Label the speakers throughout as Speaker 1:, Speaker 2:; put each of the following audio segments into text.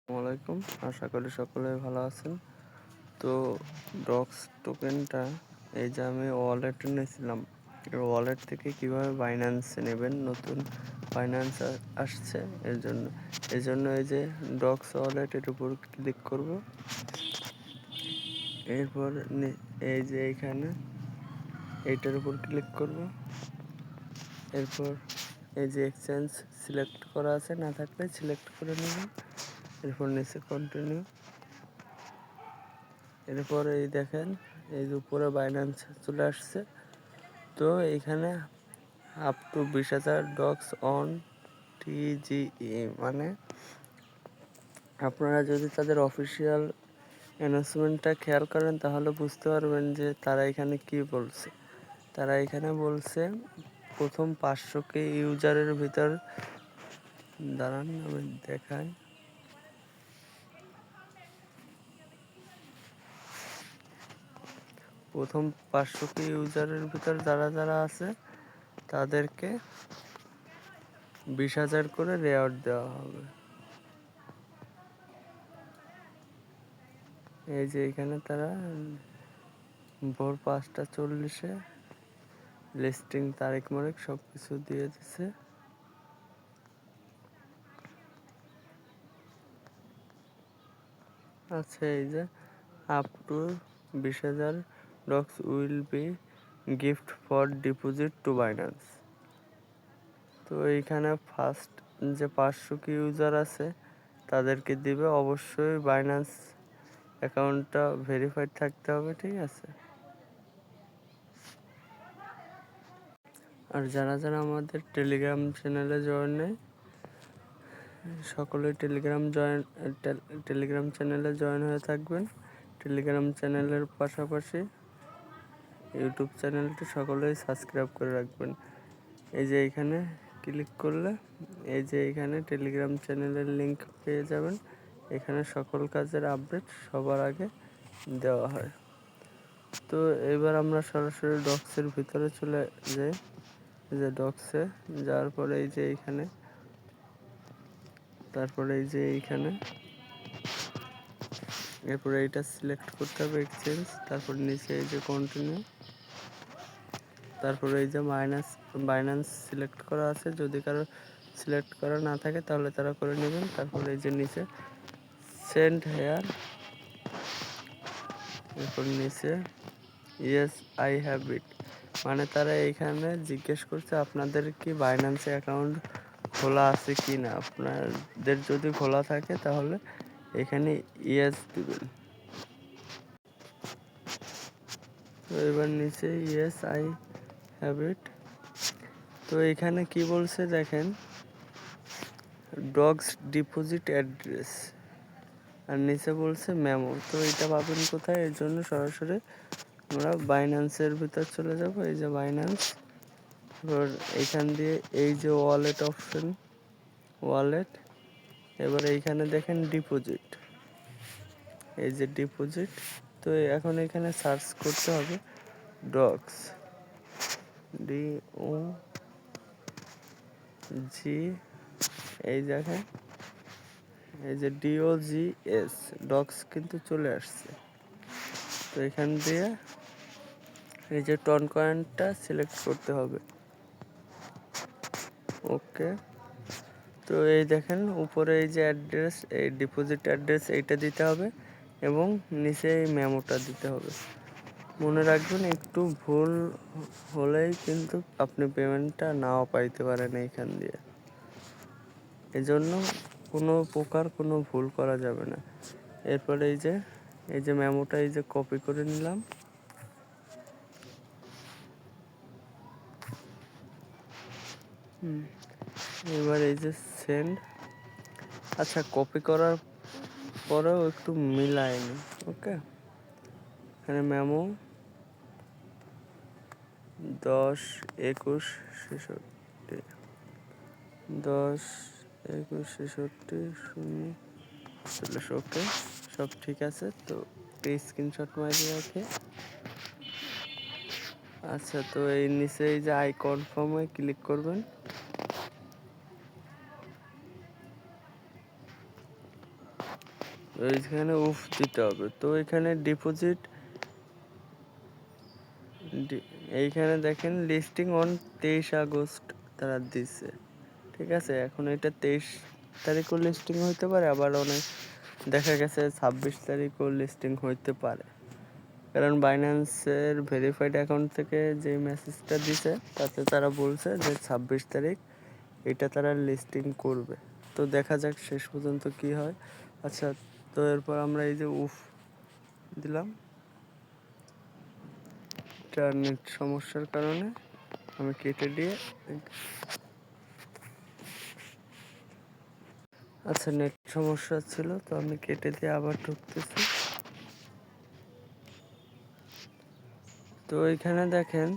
Speaker 1: আসসালামাইকুম, আশা করি সকলে ভালো আছেন। তো ডক্স টোকেনটা এই যে আমি ওয়ালেটে নিয়েছিলাম, ওয়ালেট থেকে কিভাবে বাইন্যান্সে নেবেন, নতুন বাইন্যান্স আসছে এই জন্য এই যে ডক্স ওয়ালেট এর উপর ক্লিক করব। এরপর এই যে এইখানে এইটার উপর ক্লিক করব। এরপর এই যে এক্সচেঞ্জ সিলেক্ট করা আছে, না থাকলে সিলেক্ট করে নেবেন। এরপর নিচে কন্টিনিউ। এরপর এই দেখেন এই যে উপরে বাইন্যান্স চলে আসছে। তো এইখানে up to 20,000 DOGS on TGE, মানে আপনারা যদি তাদের অফিসিয়াল অ্যানাউন্সমেন্টটা খেয়াল করেন তাহলে বুঝতে পারবেন যে তারা এখানে কি বলছে। তারা এখানে বলছে প্রথম 500K ইউজারের ভিতর, দাঁড়ান আমি দেখাই। প্রথম 500K ইউজারের ভিতর যারা আছে তাদেরকে 20,000 করে রেওয়ার্ড দেওয়া হবে। এই যে এখানে তারা ভোর 5টা 40-এ লিস্টিং তারিখ মারিখ সব কিছু দিয়ে দিছে। আচ্ছা, এই যে up to 20,000 DOGS will be gift for deposit to Binance. তো এইখানে ফার্স্ট যে 500K ইউজার আছে তাদেরকে দিবে। অবশ্যই বাইন্যান্স অ্যাকাউন্টটা ভেরিফাইড থাকতে হবে, ঠিক আছে। আর যারা আমাদের টেলিগ্রাম চ্যানেলে জয়েন নেই, সকলে টেলিগ্রাম চ্যানেলে জয়েন হয়ে থাকবেন। টেলিগ্রাম চ্যানেলের পাশাপাশি ইউটিউব চ্যানেলটি সকলেই সাবস্ক্রাইব করে রাখবেন। এই যে এইখানে ক্লিক করলে এই যে এইখানে টেলিগ্রাম চ্যানেলের লিংক পেয়ে যাবেন। এখানে সকল কাজের আপডেট সবার আগে দেওয়া হয়। তো এবার আমরা সরাসরি ডক্সের ভিতরে চলে যাই। এই যে ডক্সে যাওয়ার পরে এই যে এইখানে, তারপরে এই যে এইখানে, এরপরে এইটা সিলেক্ট করতে হবে এক্সচেঞ্জ। তারপর নিচে এই যে কন্টিনিউ। তারপরে এই যে বাইন্যান্স সিলেক্ট করা আছে, যদি কারো সিলেক্ট করা না থাকে তাহলে তারা করে নেবেন। তারপরে এই যে নিচে সেন্ড হেয়ার, এরপর নিচে ইয়েস আই হ্যাভ ইট, মানে তারা এইখানে জিজ্ঞেস করছে আপনাদের কি বাইন্যান্সে অ্যাকাউন্ট খোলা আছে কি না। আপনাদের যদি খোলা থাকে তাহলে এখানে ইয়েস দিবেন। তো এবার নিচে ইয়েস আই হ্যাভ ইট। তো এখানে কি বলছে দেখেন, ডগস ডিপোজিট অ্যাড্রেস, আর নিচে বলছে মেমো। তো এটা পাবেন কোথায়? এর জন্য সরাসরি আমরা বাইন্যান্সের ভিতর চলে যাব। এই যে বাইন্যান্স, এবার এইখান দিয়ে এই যে ওয়ালেট অপশন, ওয়ালেট, এবার এইখানে দেখেন ডিপোজিট, এই যে ডিপোজিট। তো এখন এখানে সার্চ করতে হবে ডগস, DOG, এই দেখেন এই যে DOGS, ডগস কিন্তু চলে আসছে। তো এখান দিয়ে এই যে টন কয়েনটা সিলেক্ট করতে হবে। ওকে, তো এই দেখেন উপরে এই যে অ্যাড্রেস, এই ডিপোজিট অ্যাড্রেস এইটা দিতে হবে এবং নিচে এই মেমোটা দিতে হবে। মনে রাখবেন একটু ভুল হলেই কিন্তু আপনি পেমেন্টটা নাও পাইতে পারেন এইখান দিয়ে। এজন্য কোনো প্রকার কোনো ভুল করা যাবে না। এরপরে এই যে মেমোটা এই যে কপি করে নিলাম। এবার এই যে সেন্ড। আচ্ছা, কপি করার পরেও একটু মিলায় নি। ওকে, এখানে মেমো 10-21-66, 10-21-66-0। ওকে, সব ঠিক আছে। তো স্ক্রিনশট মারিয়ে রাখে। আচ্ছা, তো এই নিচে এই যে আই কনফার্মে ক্লিক করবেন। ওইখানে উফ দিতে হবে। তো এখানে ডিপোজিট এইখানে দেখেন লিস্টিং অন 23 আগস্ট তারা দিচ্ছে, ঠিক আছে। এখন এটা 23 তারিখও লিস্টিং হইতে পারে, আবার অনেক দেখা গেছে 26 তারিখও লিস্টিং হইতে পারে। কারণ বাইন্যান্সের ভেরিফাইড অ্যাকাউন্ট থেকে যে মেসেজটা দিছে তাতে তারা বলছে যে 26 তারিখ এটা তারা লিস্টিং করবে। তো দেখা যাক শেষ পর্যন্ত কি হয়। আচ্ছা, তো এরপর আমরা এই যে উফ দিলাম, ইন্টারনেট সমস্যার কারণে আমি কেটে দিয়ে, আচ্ছা নেট সমস্যা ছিল তো আমি কেটে দিয়ে আবার ঢুকতেছি। তো এখানে দেখেন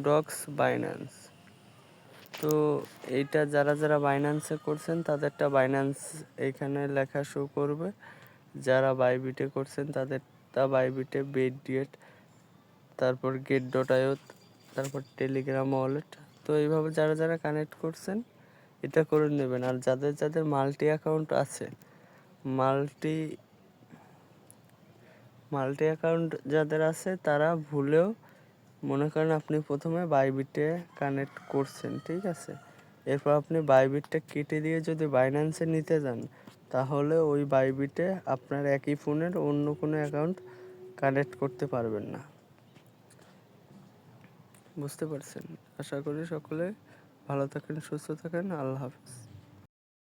Speaker 1: ডক্স বাইন্যান্স, তো এইটা যারা যারা বাইন্যান্সে করছেন তাদেরটা বাইন্যান্স এইখানে লেখা শো করবে, যারা বাইবিটে করছেন তাদেরটা বাইবিটে বেট ডিয়েট, তারপর গেট ডট আইও, তারপর টেলিগ্রাম ওয়ালেট। তো এইভাবে যারা যারা কানেক্ট করছেন এটা করে নেবেন। আর যাদের যাদের মাল্টি অ্যাকাউন্ট আছে, মাল্টি অ্যাকাউন্ট যাদের আছে তারা ভুলেও মনে করেন আপনি প্রথমে বাইবিটে কানেক্ট করছেন, ঠিক আছে, এরপর আপনি বাইবিটটা কেটে দিয়ে যদি বাইন্যান্সে নিতে যান তাহলে ওই বাইবিটে আপনার একই ফোনের অন্য কোনো অ্যাকাউন্ট কানেক্ট করতে পারবেন না। বুঝতে পারছেন? আশা করি সকলে ভালো থাকেন, সুস্থ থাকেন। আল্লাহ হাফেজ।